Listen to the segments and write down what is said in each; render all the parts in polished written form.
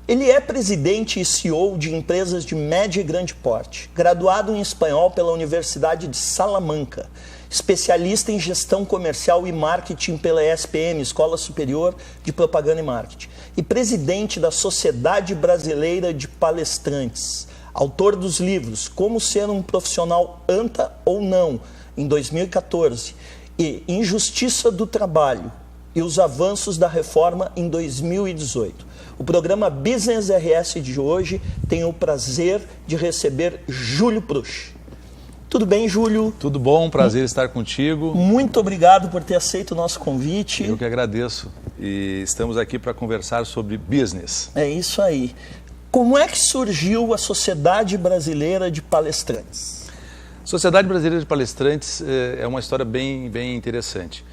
Ele é presidente e CEO de empresas de médio e grande porte, graduado em espanhol pela Universidade de Salamanca, especialista em gestão comercial e marketing pela ESPM, Escola Superior de Propaganda e Marketing, e presidente da Sociedade Brasileira de Palestrantes, autor dos livros Como Ser um Profissional ANTA ou Não, em 2014, e Injustiça do Trabalho e os Avanços da Reforma, em 2018. O programa Business RS de hoje tem o prazer de receber Júlio Pruch. Tudo bem, Júlio? Tudo bom, prazer estar contigo. Muito obrigado por ter aceito o nosso convite. Eu que agradeço. E estamos aqui para conversar sobre business. É isso aí. Como é que surgiu a Sociedade Brasileira de Palestrantes? Sociedade Brasileira de Palestrantes é uma história bem interessante.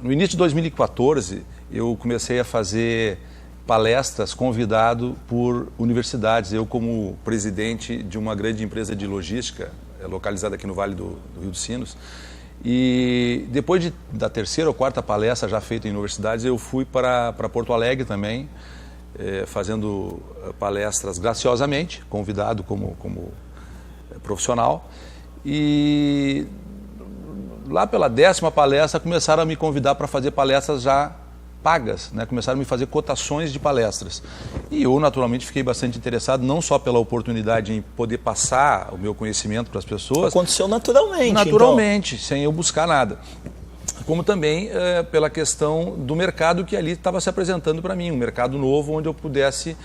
No início de 2014, eu comecei a fazer palestras convidado por universidades. Eu, como presidente de uma grande empresa de logística, localizada aqui no Vale do Rio dos Sinos, e depois da terceira ou quarta palestra já feita em universidades, eu fui para Porto Alegre também, fazendo palestras graciosamente, convidado como profissional. E lá pela 10ª palestra começaram a me convidar para fazer palestras já pagas, né? Começaram a me fazer cotações de palestras. E eu, naturalmente, fiquei bastante interessado, não só pela oportunidade em poder passar o meu conhecimento para as pessoas. Aconteceu naturalmente. Naturalmente, então, sem eu buscar nada. Como também pela questão do mercado que ali estava se apresentando para mim, um mercado novo onde eu pudesse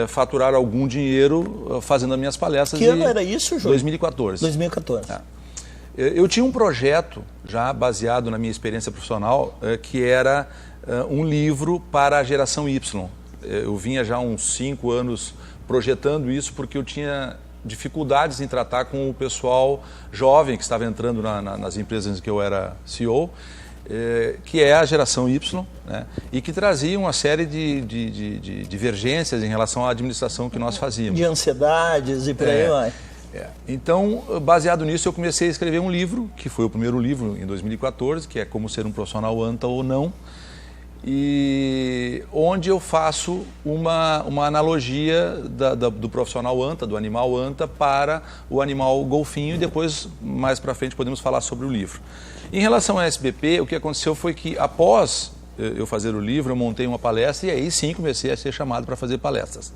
faturar algum dinheiro fazendo as minhas palestras. Que ano era isso, Júlio? 2014. 2014. Eu tinha um projeto já baseado na minha experiência profissional que era um livro para a geração Y. Eu vinha já há uns 5 anos projetando isso porque eu tinha dificuldades em tratar com o pessoal jovem que estava entrando nas empresas em que eu era CEO, que é a geração Y, né? E que trazia uma série de divergências em relação à administração que nós fazíamos. De ansiedades e por aí vai. Então, baseado nisso, eu comecei a escrever um livro, que foi o primeiro livro em 2014, que é Como Ser um Profissional ANTA ou Não, e onde eu faço uma analogia do profissional ANTA, do animal ANTA, para o animal golfinho, e depois, mais para frente, podemos falar sobre o livro. Em relação à SBP, o que aconteceu foi que, após eu fazer o livro, eu montei uma palestra e aí sim comecei a ser chamado para fazer palestras.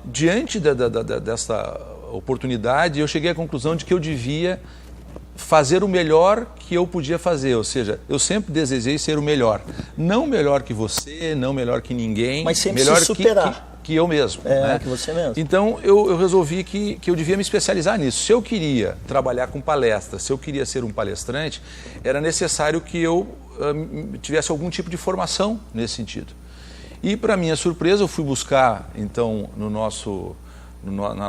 Diante dessa oportunidade, eu cheguei à conclusão de que eu devia fazer o melhor que eu podia fazer, ou seja, eu sempre desejei ser o melhor. Não melhor que você, não melhor que ninguém, mas sempre melhor se superar. Que eu mesmo. Né? Que você mesmo. Então, eu resolvi que eu devia me especializar nisso. Se eu queria trabalhar com palestras, se eu queria ser um palestrante, era necessário que eu tivesse algum tipo de formação nesse sentido. E, para minha surpresa, eu fui buscar, então,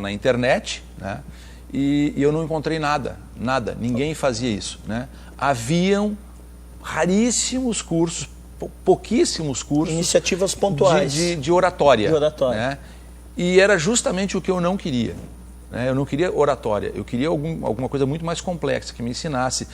na internet, né? E eu não encontrei nada, ninguém fazia isso, né? Haviam raríssimos cursos, pouquíssimos cursos. Iniciativas pontuais. De oratória. De oratória. Né? E era justamente o que eu não queria. Eu não queria oratória, eu queria alguma coisa muito mais complexa, que me ensinasse,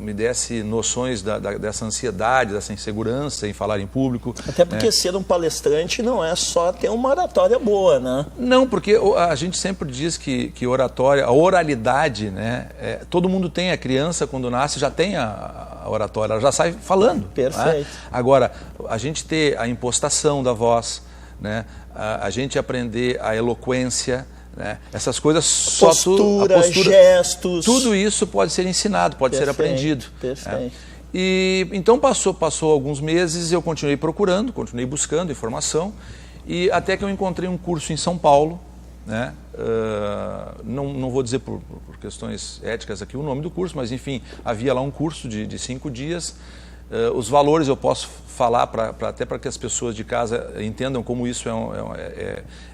me desse noções dessa ansiedade, dessa insegurança em falar em público. Até porque ser um palestrante não é só ter uma oratória boa, né? Não, porque a gente sempre diz que oratória, a oralidade, né? Todo mundo tem, a criança quando nasce já tem a oratória, ela já sai falando. Perfeito. Né? Agora, a gente ter a impostação da voz, né? A gente aprender a eloquência, né? Essas coisas postura, gestos, tudo isso pode ser ensinado, pode ser aprendido. Perfeito. E então passou alguns meses, eu continuei procurando, continuei buscando informação, e até que eu encontrei um curso em São Paulo, né? Não vou dizer por questões éticas aqui o nome do curso, mas enfim, havia lá um curso de 5 dias. Os valores eu posso falar até para que as pessoas de casa entendam como isso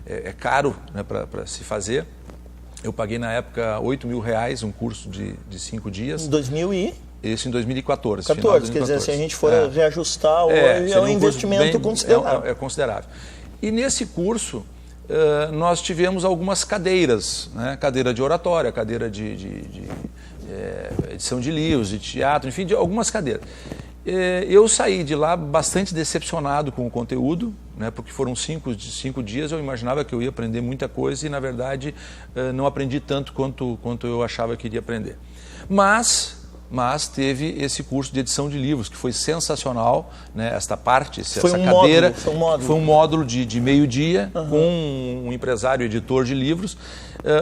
é caro, né, para se fazer. Eu paguei na época R$8.000 um curso de 5 dias. Em 2000 e? Isso em 2014. 14, quer dizer, se a gente for reajustar, hoje é um investimento considerável. É considerável. E nesse curso nós tivemos algumas cadeiras, né? Cadeira de oratória, cadeira de edição de livros, de teatro, enfim, de algumas cadeiras. Eu saí de lá bastante decepcionado com o conteúdo, né, porque foram cinco dias, eu imaginava que eu ia aprender muita coisa e, na verdade, não aprendi tanto quanto eu achava que iria aprender. Mas teve esse curso de edição de livros, que foi sensacional, né, essa cadeira. Foi um módulo de meio-dia com um empresário, editor de livros,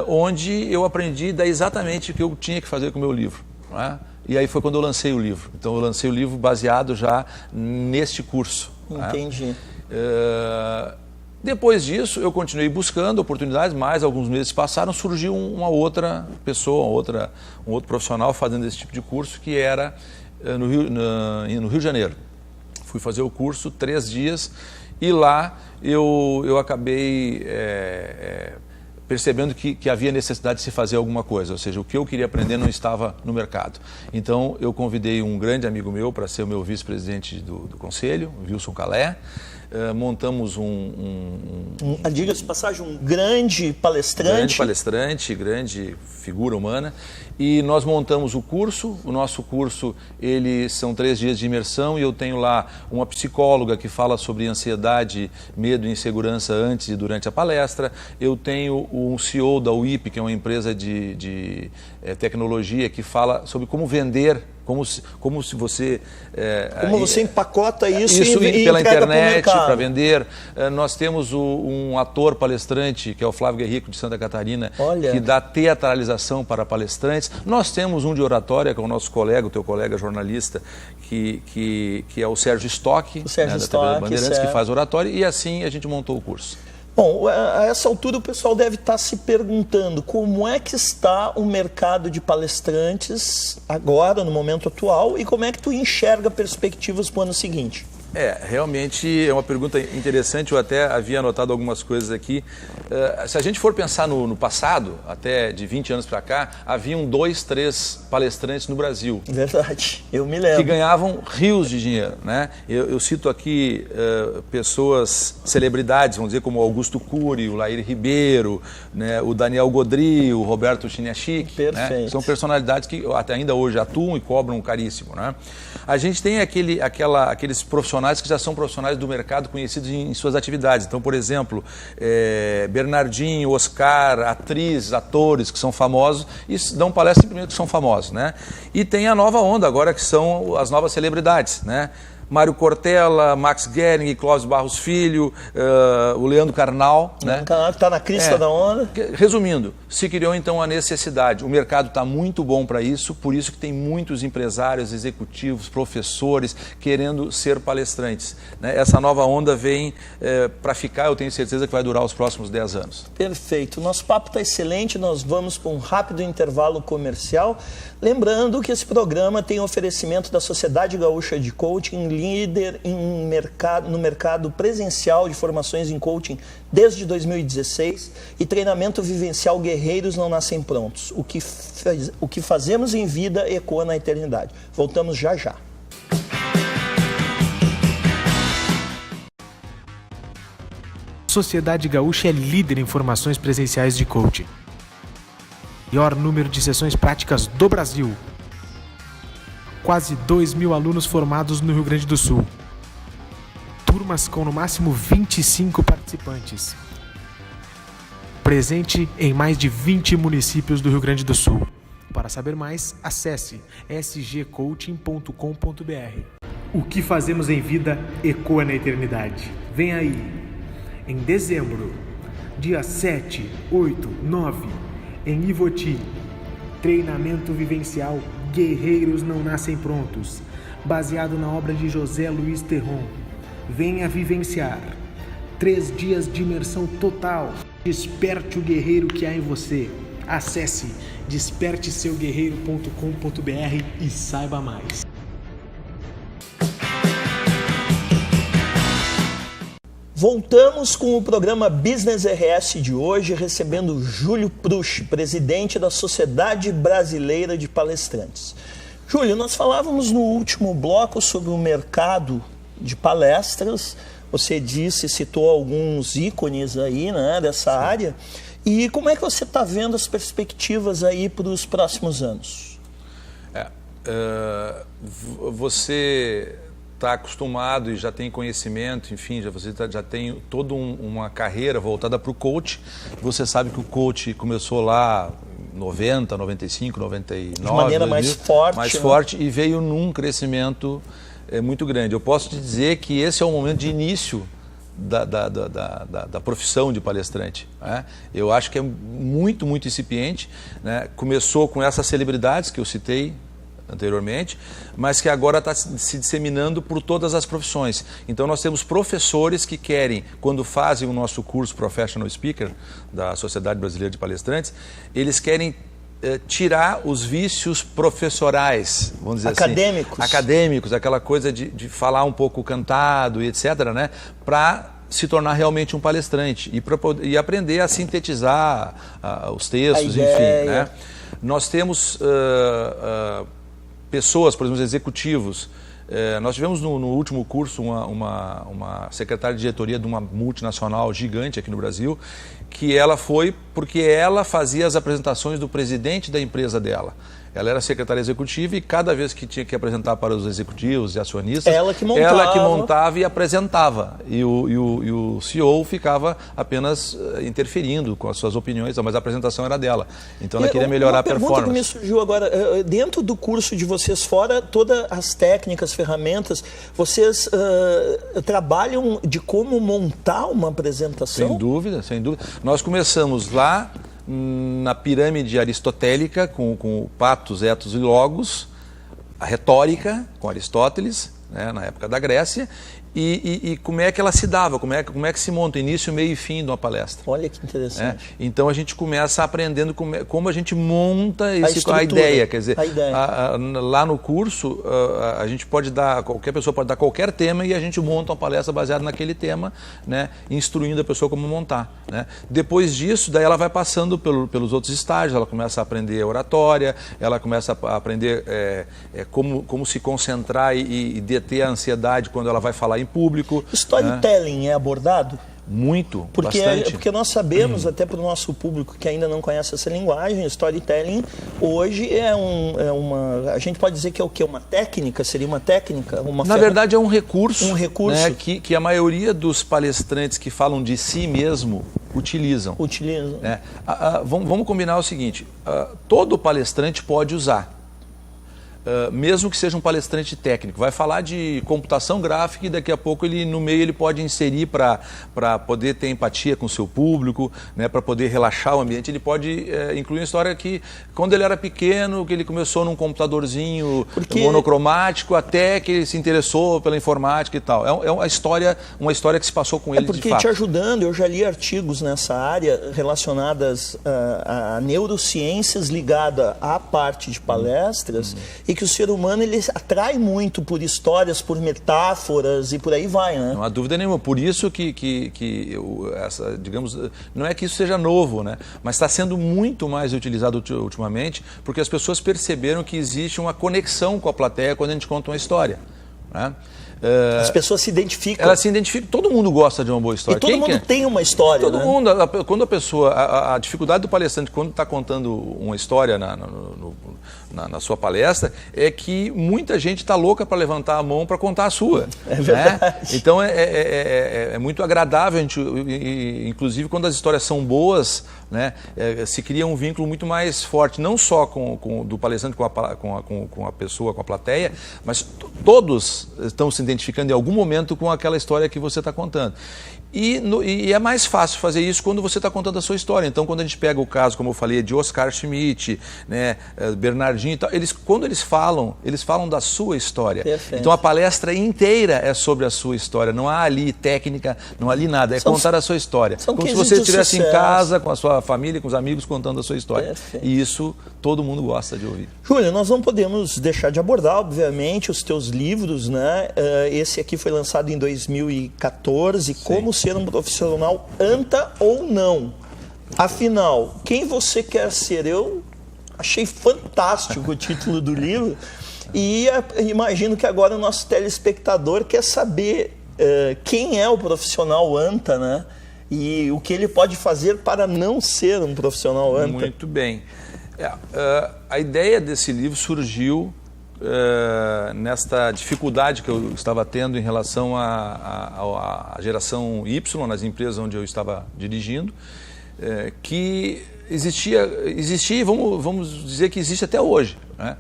onde eu aprendi exatamente o que eu tinha que fazer com o meu livro, né? E aí foi quando eu lancei o livro. Então eu lancei o livro baseado já neste curso. Entendi. Né? Depois disso, eu continuei buscando oportunidades, mais alguns meses passaram, surgiu uma outra pessoa, um outro profissional fazendo esse tipo de curso, que era no Rio de Janeiro. Fui fazer o curso 3 dias e lá eu acabei percebendo que havia necessidade de se fazer alguma coisa, ou seja, o que eu queria aprender não estava no mercado. Então, eu convidei um grande amigo meu para ser o meu vice-presidente do conselho, Wilson Calé. Montamos diga-se de passagem, um grande palestrante. Grande figura humana. E nós montamos o curso. O nosso curso, são 3 dias de imersão e eu tenho lá uma psicóloga que fala sobre ansiedade, medo e insegurança antes e durante a palestra. Eu tenho um CEO da UIP, que é uma empresa de tecnologia, que fala sobre como vender, como você empacota isso e pela internet para vender. Nós temos um ator palestrante, que é o Flávio Guerrico, de Santa Catarina, que dá teatralização para palestrantes. Nós temos um de oratória, que é o nosso colega, o teu colega jornalista, que é o Sérgio Stock, da TV Bandeirantes, que faz oratória, e assim a gente montou o curso. Bom, a essa altura o pessoal deve estar se perguntando como é que está o mercado de palestrantes agora, no momento atual, e como é que tu enxerga perspectivas para o ano seguinte? Realmente é uma pergunta interessante, eu até havia anotado algumas coisas aqui. Se a gente for pensar no passado, até de 20 anos para cá, haviam 2, 3 palestrantes no Brasil. Verdade, eu me lembro. Que ganhavam rios de dinheiro, né? Eu cito aqui pessoas, celebridades, vamos dizer, como Augusto Cury, o Lair Ribeiro, né, o Daniel Godry, o Roberto Chiniachik. Perfeito. Né? São personalidades que até ainda hoje atuam e cobram caríssimo, né? A gente tem aqueles profissionais que já são profissionais do mercado conhecidos em suas atividades. Então, por exemplo, Bernardinho, Oscar, atrizes, atores que são famosos e dão palestra simplesmente que são famosos, né? E tem a nova onda agora, que são as novas celebridades, né? Mário Cortella, Max Gehring, Clóvis Barros Filho, o Leandro Carnal. Né? Carnal que está na crista da onda. Resumindo, se criou então a necessidade. O mercado está muito bom para isso, por isso que tem muitos empresários, executivos, professores querendo ser palestrantes. Né? Essa nova onda vem para ficar, eu tenho certeza que vai durar os próximos 10 anos. Perfeito. Nosso papo está excelente, nós vamos para um rápido intervalo comercial. Lembrando que esse programa tem oferecimento da Sociedade Gaúcha de Coaching, líder no mercado presencial de formações em coaching desde 2016 e treinamento vivencial Guerreiros Não Nascem Prontos. O que fazemos em vida ecoa na eternidade. Voltamos já já. Sociedade Gaúcha é líder em formações presenciais de coaching. Maior número de sessões práticas do Brasil. Quase 2.000 alunos formados no Rio Grande do Sul. Turmas com no máximo 25 participantes. Presente em mais de 20 municípios do Rio Grande do Sul. Para saber mais, acesse sgcoaching.com.br. O que fazemos em vida ecoa na eternidade. Vem aí, em dezembro, dia 7, 8, 9, em Ivoti, treinamento vivencial Guerreiros Não Nascem Prontos, baseado na obra de José Luiz Terron. Venha vivenciar 3 dias de imersão total. Desperte o guerreiro que há em você. Acesse desperteseuguerreiro.com.br e saiba mais. Voltamos com o programa Business RS de hoje, recebendo Júlio Prusch, presidente da Sociedade Brasileira de Palestrantes. Júlio, nós falávamos no último bloco sobre o mercado de palestras. Você citou alguns ícones aí, né, dessa área. E como é que você está vendo as perspectivas aí para os próximos anos? Você está acostumado e já tem conhecimento, enfim, você já tem toda uma carreira voltada para o coach. Você sabe que o coach começou lá em 90, 95, 99... De maneira 2000, mais forte. Mais forte, e veio num crescimento muito grande. Eu posso te dizer que esse é o momento de início da profissão de palestrante. Né? Eu acho que é muito, muito incipiente. Né? Começou com essas celebridades que eu citei anteriormente, mas que agora está se disseminando por todas as profissões. Então nós temos professores que querem, quando fazem o nosso curso Professional Speaker da Sociedade Brasileira de Palestrantes, eles querem tirar os vícios professorais, vamos dizer acadêmicos. Assim. Acadêmicos, aquela coisa de falar um pouco cantado e etc., né? Para se tornar realmente um palestrante e aprender a sintetizar os textos, enfim. Né? Nós temos pessoas, por exemplo, executivos. Nós tivemos no último curso uma secretária de diretoria de uma multinacional gigante aqui no Brasil, que ela foi porque ela fazia as apresentações do presidente da empresa dela. Ela era secretária executiva e cada vez que tinha que apresentar para os executivos e acionistas, ela que montava e apresentava. E o CEO ficava apenas interferindo com as suas opiniões, mas a apresentação era dela. Então ela queria melhorar a performance. Uma pergunta que me surgiu agora, dentro do curso de vocês, fora todas as técnicas, ferramentas, vocês trabalham de como montar uma apresentação? Sem dúvida, sem dúvida. Nós começamos lá na pirâmide aristotélica, com o patos, etos e logos, a retórica, com Aristóteles, né, na época da Grécia, e como é que ela se dava, como é que se monta início, meio e fim de uma palestra. Olha que interessante. Então a gente começa aprendendo como a gente monta a ideia. Quer dizer, lá no curso, a gente pode dar, qualquer pessoa pode dar qualquer tema e a gente monta uma palestra baseada naquele tema, né, instruindo a pessoa como montar. Né? Depois disso, daí ela vai passando pelos outros estágios, ela começa a aprender oratória, ela começa a aprender como se concentrar e deter a ansiedade quando ela vai falar em público. Storytelling é abordado? Muito, bastante. Porque nós sabemos, até para o nosso público que ainda não conhece essa linguagem, storytelling hoje é uma... A gente pode dizer que é o quê? Uma técnica? Seria uma técnica? Na verdade é um recurso. Um recurso. Né, que a maioria dos palestrantes que falam de si mesmo utilizam. Né? Vamos combinar o seguinte, todo palestrante pode usar. Mesmo que seja um palestrante técnico, vai falar de computação gráfica e daqui a pouco no meio ele pode inserir para poder ter empatia com o seu público, né, para poder relaxar o ambiente. Ele pode incluir uma história que quando ele era pequeno, que ele começou num computadorzinho monocromático até que ele se interessou pela informática e tal. É uma história que se passou com ele de fato. Porque te ajudando, eu já li artigos nessa área relacionadas a neurociências ligada à parte de palestras, e que o ser humano ele atrai muito por histórias, por metáforas e por aí vai, né? Não há dúvida nenhuma. Por isso digamos, não é que isso seja novo, né? Mas está sendo muito mais utilizado ultimamente porque as pessoas perceberam que existe uma conexão com a plateia quando a gente conta uma história, né? As pessoas se identificam. Elas se identificam, todo mundo gosta de uma boa história. E todo mundo tem uma história, todo mundo, quando a pessoa, a dificuldade do palestrante quando está contando uma história na sua palestra é que muita gente está louca para levantar a mão para contar a sua. É verdade. Né? Então é muito agradável, inclusive quando as histórias são boas, né, se cria um vínculo muito mais forte, não só do palestrante com a pessoa, com a plateia, mas todos estão se identificando em algum momento com aquela história que você está contando. E é mais fácil fazer isso quando você está contando a sua história. Então, quando a gente pega o caso, como eu falei, de Oscar Schmidt, né, Bernardinho e tal, quando eles falam da sua história. Perfeito. Então, a palestra inteira é sobre a sua história. Não há ali técnica, não há ali nada. É contar a sua história. Como se você estivesse em casa, com a sua família, com os amigos, contando a sua história. Perfeito. E isso todo mundo gosta de ouvir. Júlio, nós não podemos deixar de abordar, obviamente, os teus livros, né? Esse aqui foi lançado em 2014, Sim. Como ser um profissional anta ou não. Afinal, quem você quer ser? Eu achei fantástico o título do livro e imagino que agora o nosso telespectador quer saber quem é o profissional anta, né? E o que ele pode fazer para não ser um profissional anta. Muito bem. A ideia desse livro surgiu nesta dificuldade que eu estava tendo em relação à geração Y nas empresas onde eu estava dirigindo, que existia e vamos dizer que existe até hoje, né?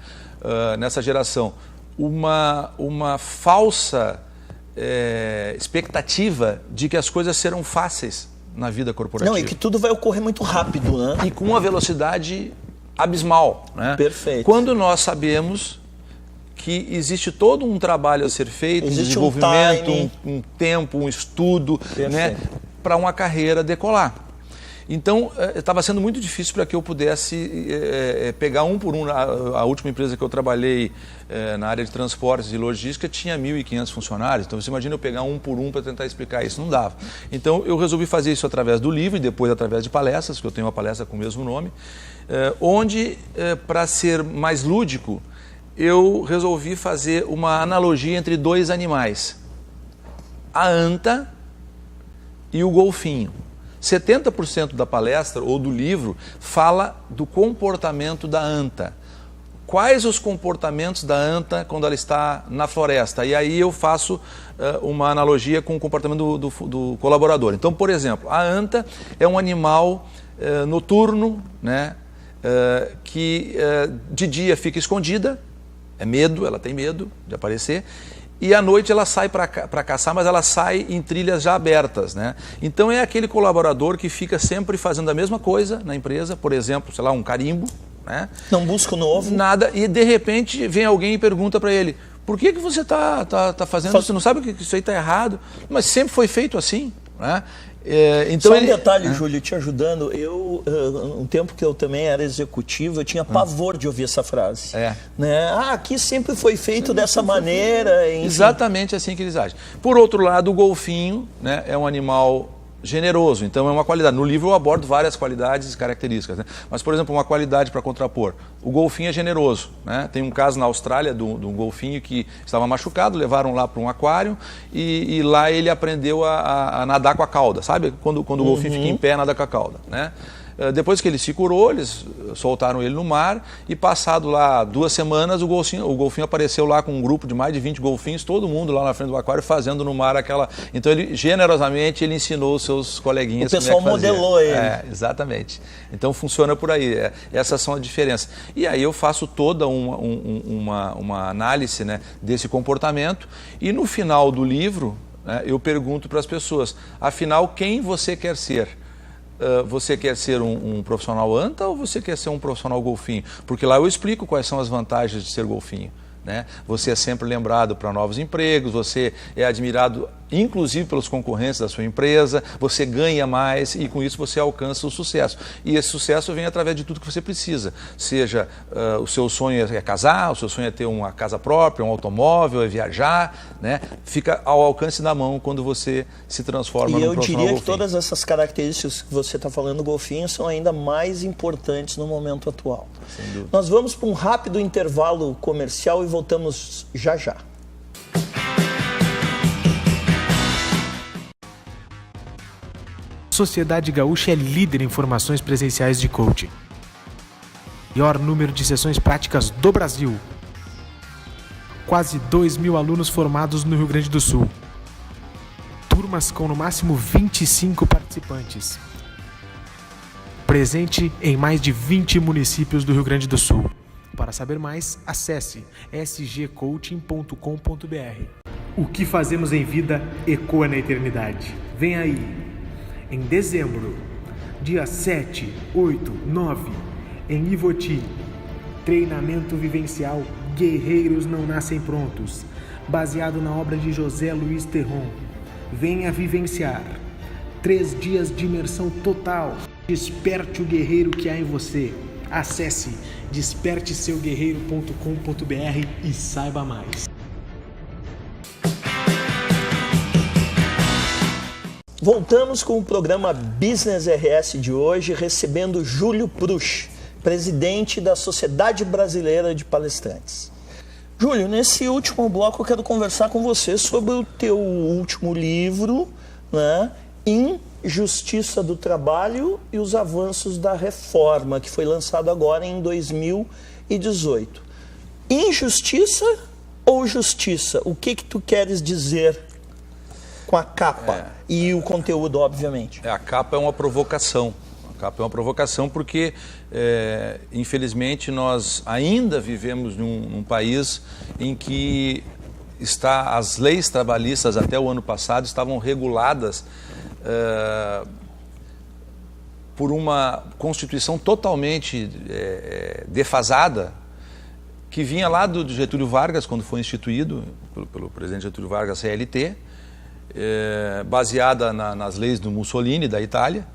Nessa geração, uma falsa expectativa de que as coisas serão fáceis na vida corporativa. Não, e que tudo vai ocorrer muito rápido, né? E com uma velocidade abismal, né? Perfeito. Quando nós sabemos que existe todo um trabalho a ser feito, um desenvolvimento, um tempo, um estudo, né, para uma carreira decolar. Então, estava sendo muito difícil para que eu pudesse pegar um por um. A última empresa que eu trabalhei na área de transportes e logística tinha 1.500 funcionários. Então, você imagina eu pegar um por um para tentar explicar isso. Não dava. Então, eu resolvi fazer isso através do livro e depois através de palestras, que eu tenho uma palestra com o mesmo nome, onde, para ser mais lúdico, eu resolvi fazer uma analogia entre dois animais, a anta e o golfinho. 70% da palestra ou do livro fala do comportamento da anta. Quais os comportamentos da anta quando ela está na floresta? E aí eu faço uma analogia com o comportamento do colaborador. Então, por exemplo, a anta é um animal noturno, né, que de dia fica escondida, é medo, ela tem medo de aparecer. E à noite ela sai para caçar, mas ela sai em trilhas já abertas, né? Então é aquele colaborador que fica sempre fazendo a mesma coisa na empresa, por exemplo, sei lá, um carimbo, né? Não busca o novo. Nada, e de repente vem alguém e pergunta para ele, por que você tá fazendo isso? Você não sabe que isso aí está errado? Mas sempre foi feito assim, né? Então, só um detalhe, Júlio, te ajudando, um tempo que eu também era executivo, eu tinha pavor de ouvir essa frase. Né? Aqui sempre foi feito dessa maneira. Enfim. Exatamente assim que eles agem. Por outro lado, o golfinho, né, é um animal generoso, então é uma qualidade. No livro eu abordo várias qualidades e características, né? Mas, por exemplo, uma qualidade para contrapor. O golfinho é generoso, né? Tem um caso na Austrália de um golfinho que estava machucado, levaram lá para um aquário e lá ele aprendeu a nadar com a cauda, sabe? Quando o golfinho fica em pé, nada com a cauda, né? Depois que ele se curou, eles soltaram ele no mar e passado lá 2 semanas o golfinho apareceu lá com um grupo de mais de 20 golfinhos, todo mundo lá na frente do aquário fazendo no mar aquela... Então ele generosamente ele ensinou os seus coleguinhas. O pessoal modelou ele. Exatamente. Então funciona por aí. Essas são as diferenças. E aí eu faço toda uma análise, né, desse comportamento e no final do livro, né, eu pergunto para as pessoas, afinal, quem você quer ser? Você quer ser um profissional anta ou você quer ser um profissional golfinho? Porque lá eu explico quais são as vantagens de ser golfinho, né? Você é sempre lembrado para novos empregos, você é admirado inclusive pelos concorrentes da sua empresa, você ganha mais e com isso você alcança o sucesso. E esse sucesso vem através de tudo que você precisa, seja o seu sonho é casar, o seu sonho é ter uma casa própria, um automóvel, é viajar, né? Fica ao alcance da mão quando você se transforma num profissional golfinho. E eu diria que todas essas características que você está falando do golfinho são ainda mais importantes no momento atual. Sem dúvida. Nós vamos para um rápido intervalo comercial e voltamos já já. Sociedade Gaúcha é líder em formações presenciais de coaching. Maior número de sessões práticas do Brasil. Quase 2.000 alunos formados no Rio Grande do Sul. Turmas com no máximo 25 participantes. Presente em mais de 20 municípios do Rio Grande do Sul. Para saber mais, acesse sgcoaching.com.br. O que fazemos em vida ecoa na eternidade. Vem aí! Em dezembro, dia 7, 8, 9, em Ivoti, treinamento vivencial Guerreiros Não Nascem Prontos, baseado na obra de José Luiz Terron. Venha vivenciar 3 dias de imersão total. Desperte o guerreiro que há em você. Acesse desperteseuguerreiro.com.br e saiba mais. Voltamos com o programa Business RS de hoje, recebendo Júlio Prusch, presidente da Sociedade Brasileira de Palestrantes. Júlio, nesse último bloco eu quero conversar com você sobre o teu último livro, né, Injustiça do Trabalho e os Avanços da Reforma, que foi lançado agora em 2018. Injustiça ou justiça? O que tu queres dizer com a capa e o conteúdo, obviamente? A capa é uma provocação. A capa é uma provocação porque, infelizmente, nós ainda vivemos num país em que as leis trabalhistas até o ano passado estavam reguladas por uma Constituição totalmente defasada, que vinha lá do Getúlio Vargas, quando foi instituído pelo presidente Getúlio Vargas, a CLT, baseada nas leis do Mussolini, da Itália,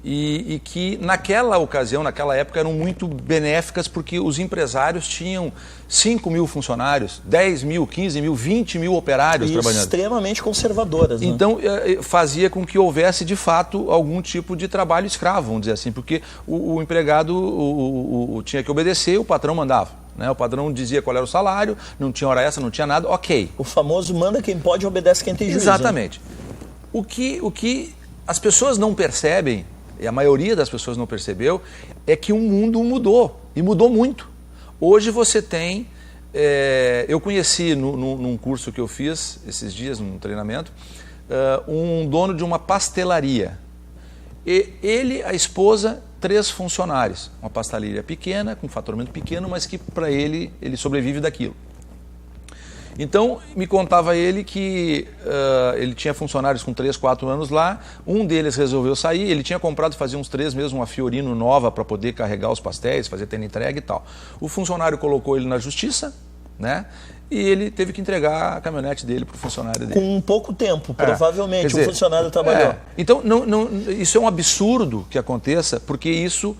e que naquela ocasião, naquela época, eram muito benéficas porque os empresários tinham 5 mil funcionários, 10 mil, 15 mil, 20 mil operários trabalhando. Extremamente conservadoras. Né? Então, fazia com que houvesse, de fato, algum tipo de trabalho escravo, vamos dizer assim, porque o empregado tinha que obedecer, o patrão mandava. Né? O padrão dizia qual era o salário, não tinha hora extra, não tinha nada, ok. O famoso manda quem pode, obedece quem tem juízo. Exatamente. O que as pessoas não percebem, e a maioria das pessoas não percebeu, é que o mundo mudou, e mudou muito. Hoje você tem, eu conheci num curso que eu fiz esses dias, num treinamento, um dono de uma pastelaria. E ele, a esposa, 3 funcionários. Uma pastelaria pequena, com faturamento pequeno, mas que para ele sobrevive daquilo. Então, me contava ele que ele tinha funcionários com 3, 4 anos lá, um deles resolveu sair, ele tinha comprado, fazia uns 3 meses, uma Fiorino nova para poder carregar os pastéis, fazer tenda entrega e tal. O funcionário colocou ele na justiça, né? E ele teve que entregar a caminhonete dele para o funcionário dele. Com pouco tempo, provavelmente, quer dizer, o funcionário trabalhou. Então, isso é um absurdo que aconteça, porque isso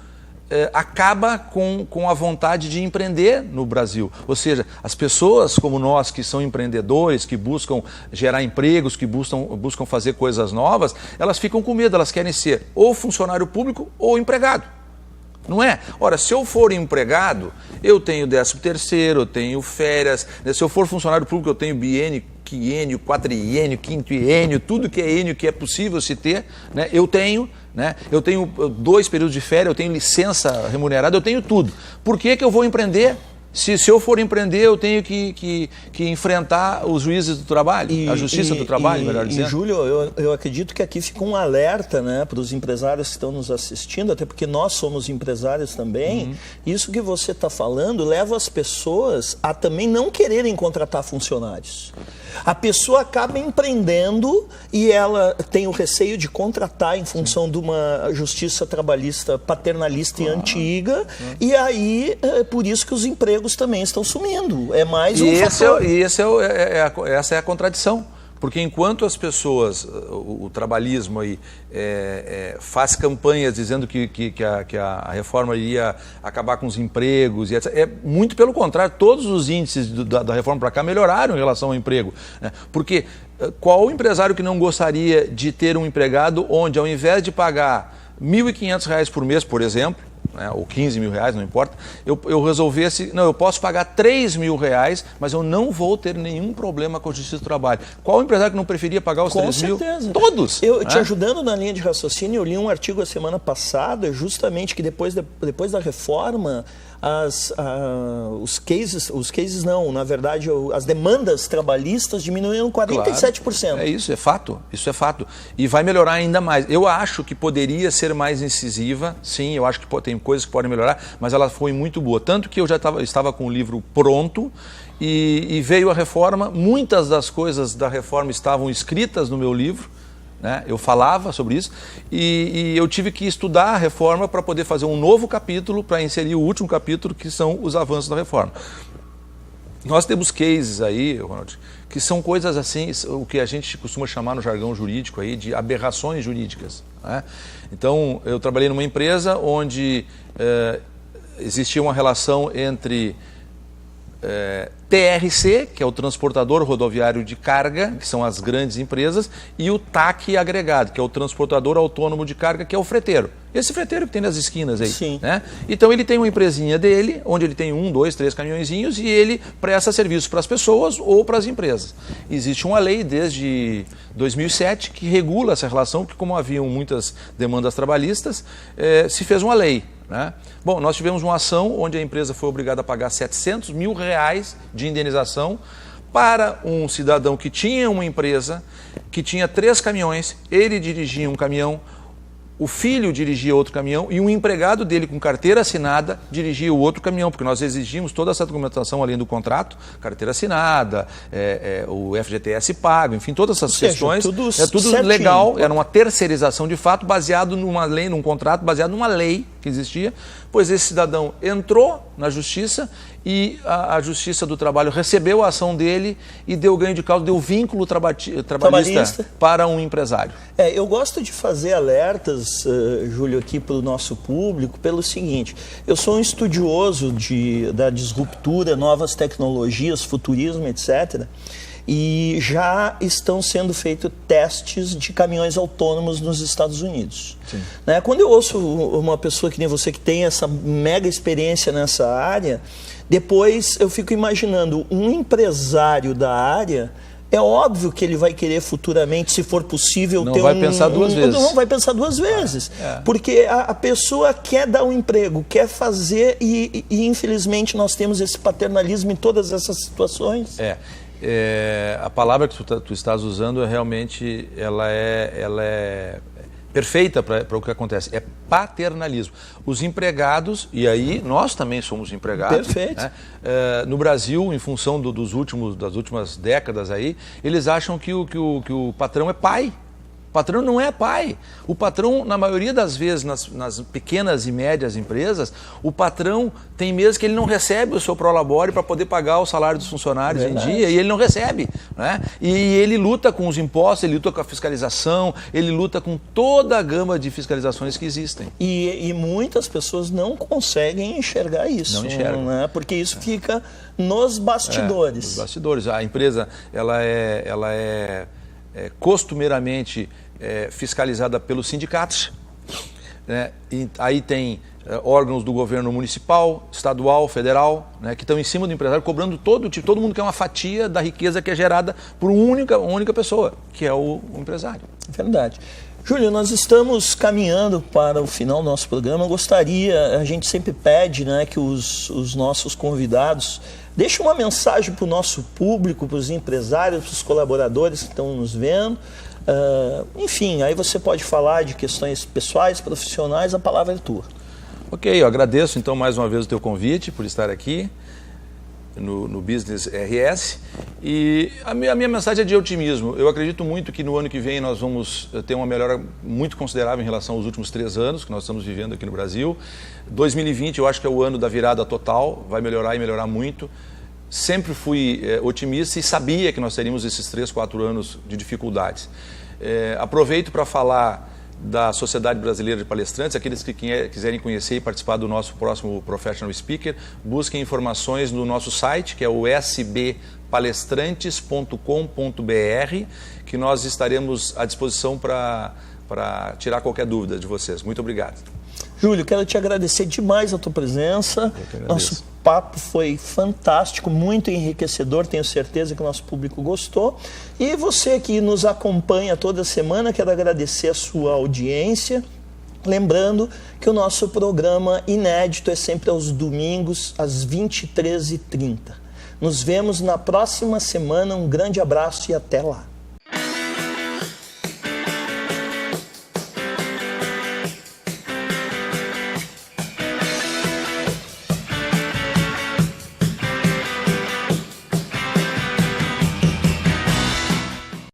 acaba com a vontade de empreender no Brasil. Ou seja, as pessoas como nós que são empreendedores, que buscam gerar empregos, que buscam fazer coisas novas, elas ficam com medo, elas querem ser ou funcionário público ou empregado. Não é? Ora, se eu for empregado, eu tenho 13º, eu tenho férias. Se eu for funcionário público, eu tenho biênio, quiênio, quadriênio, quinquênio, tudo que é ênio que é possível se ter, né? Eu tenho, né? Eu tenho 2 períodos de férias, eu tenho licença remunerada, eu tenho tudo. Por que eu vou empreender? Se eu for empreender, eu tenho que enfrentar os juízes do trabalho, a justiça do trabalho, melhor dizendo. E, Júlio, eu acredito que aqui fica um alerta, né, para os empresários que estão nos assistindo, até porque nós somos empresários também. Uhum. Isso que você está falando leva as pessoas a também não quererem contratar funcionários. A pessoa acaba empreendendo e ela tem o receio de contratar em função de uma justiça trabalhista paternalista e antiga, e aí é por isso que os empregos também estão sumindo. É mais um fator. Essa é a contradição. Porque enquanto as pessoas, o trabalhismo aí, faz campanhas dizendo que a reforma iria acabar com os empregos, e etc., é muito pelo contrário, todos os índices da reforma para cá melhoraram em relação ao emprego. Né? Porque qual empresário que não gostaria de ter um empregado onde, ao invés de pagar R$ 1.500 por mês, por exemplo, né, ou 15 mil reais, não importa, eu resolvesse, não, eu posso pagar 3 mil reais, mas eu não vou ter nenhum problema com a justiça do trabalho. Qual empresário que não preferia pagar os 3 mil? Com certeza. Todos. Te ajudando na linha de raciocínio, eu li um artigo a semana passada, justamente que depois da reforma, na verdade, as demandas trabalhistas diminuíram 47%. Claro, isso é fato. E vai melhorar ainda mais. Eu acho que poderia ser mais incisiva, sim, eu acho que tem coisas que podem melhorar, mas ela foi muito boa. Tanto que eu já estava com o livro pronto e veio a reforma, muitas das coisas da reforma estavam escritas no meu livro, né? Eu falava sobre isso e eu tive que estudar a reforma para poder fazer um novo capítulo, para inserir o último capítulo, que são os avanços da reforma. Nós temos cases aí, Ronald, que são coisas assim, o que a gente costuma chamar no jargão jurídico aí de aberrações jurídicas. Né? Então, eu trabalhei numa empresa onde existia uma relação entre TRC, que é o transportador rodoviário de carga, que são as grandes empresas, e o TAC agregado, que é o transportador autônomo de carga, que é o freteiro. Esse freteiro que tem nas esquinas aí. Sim. Né? Então ele tem uma empresinha dele, onde ele tem 1, 2, 3 caminhõezinhos e ele presta serviço para as pessoas ou para as empresas. Existe uma lei desde 2007 que regula essa relação, porque como haviam muitas demandas trabalhistas, se fez uma lei. né? Bom, nós tivemos uma ação onde a empresa foi obrigada a pagar R$700 mil de indenização para um cidadão que tinha uma empresa, que tinha 3 caminhões, ele dirigia um caminhão, o filho dirigia outro caminhão e um empregado dele com carteira assinada dirigia o outro caminhão, porque nós exigimos toda essa documentação além do contrato, carteira assinada, o FGTS pago, enfim, todas essas questões. Tudo legal, era uma terceirização de fato, baseado numa lei, num contrato, baseado numa lei que existia, pois esse cidadão entrou na justiça e a Justiça do Trabalho recebeu a ação dele e deu ganho de causa, deu vínculo trabalhista para um empresário. Eu gosto de fazer alertas, Júlio, aqui para o nosso público, pelo seguinte: eu sou um estudioso da disruptura, novas tecnologias, futurismo, etc., e já estão sendo feitos testes de caminhões autônomos nos Estados Unidos. Né? Quando eu ouço uma pessoa que nem você, que tem essa mega experiência nessa área, depois eu fico imaginando um empresário da área. É óbvio que ele vai querer futuramente, se for possível, não vai pensar duas vezes. Não vai pensar duas vezes. Porque a pessoa quer dar um emprego, quer fazer, e infelizmente nós temos esse paternalismo em todas essas situações. A palavra que tu estás usando realmente ela é perfeita para o que acontece. É paternalismo. Os empregados, e aí nós também somos empregados. Perfeito. Né? No Brasil, em função das últimas décadas aí, eles acham que o patrão é pai. O patrão não é pai. O patrão, na maioria das vezes, nas pequenas e médias empresas, o patrão tem meses que ele não recebe o seu prolabore para poder pagar o salário dos funcionários em dia, e ele não recebe. Né? E ele luta com os impostos, ele luta com a fiscalização, ele luta com toda a gama de fiscalizações que existem. E muitas pessoas não conseguem enxergar isso. Não enxergam. Né? Porque isso fica nos bastidores. Nos bastidores. A empresa ela é costumeiramente fiscalizada pelos sindicatos, né? E aí tem órgãos do governo municipal, estadual, federal, né, que estão em cima do empresário, cobrando todo mundo quer uma fatia da riqueza que é gerada por uma única pessoa, que é o empresário. Verdade. Júlio, nós estamos caminhando para o final do nosso programa. A gente sempre pede, né, que os nossos convidados deixem uma mensagem para o nosso público, para os empresários, para os colaboradores que estão nos vendo. Enfim, aí você pode falar de questões pessoais, profissionais, a palavra é tua. Ok, eu agradeço então mais uma vez o teu convite por estar aqui no Business RS, e a minha mensagem é de otimismo. Eu acredito muito que no ano que vem nós vamos ter uma melhora muito considerável em relação aos últimos 3 anos que nós estamos vivendo aqui no Brasil. 2020 eu acho que é o ano da virada total, vai melhorar e melhorar muito. Sempre fui otimista e sabia que nós teríamos esses 3, 4 anos de dificuldades. Aproveito para falar da Sociedade Brasileira de Palestrantes. Aqueles que quiserem conhecer e participar do nosso próximo Professional Speaker, busquem informações no nosso site, que é o sbpalestrantes.com.br, que nós estaremos à disposição para tirar qualquer dúvida de vocês. Muito obrigado. Júlio, quero te agradecer demais a tua presença. Nosso papo foi fantástico, muito enriquecedor, tenho certeza que o nosso público gostou. E você que nos acompanha toda semana, quero agradecer a sua audiência. Lembrando que o nosso programa inédito é sempre aos domingos, às 23h30. Nos vemos na próxima semana, um grande abraço e até lá.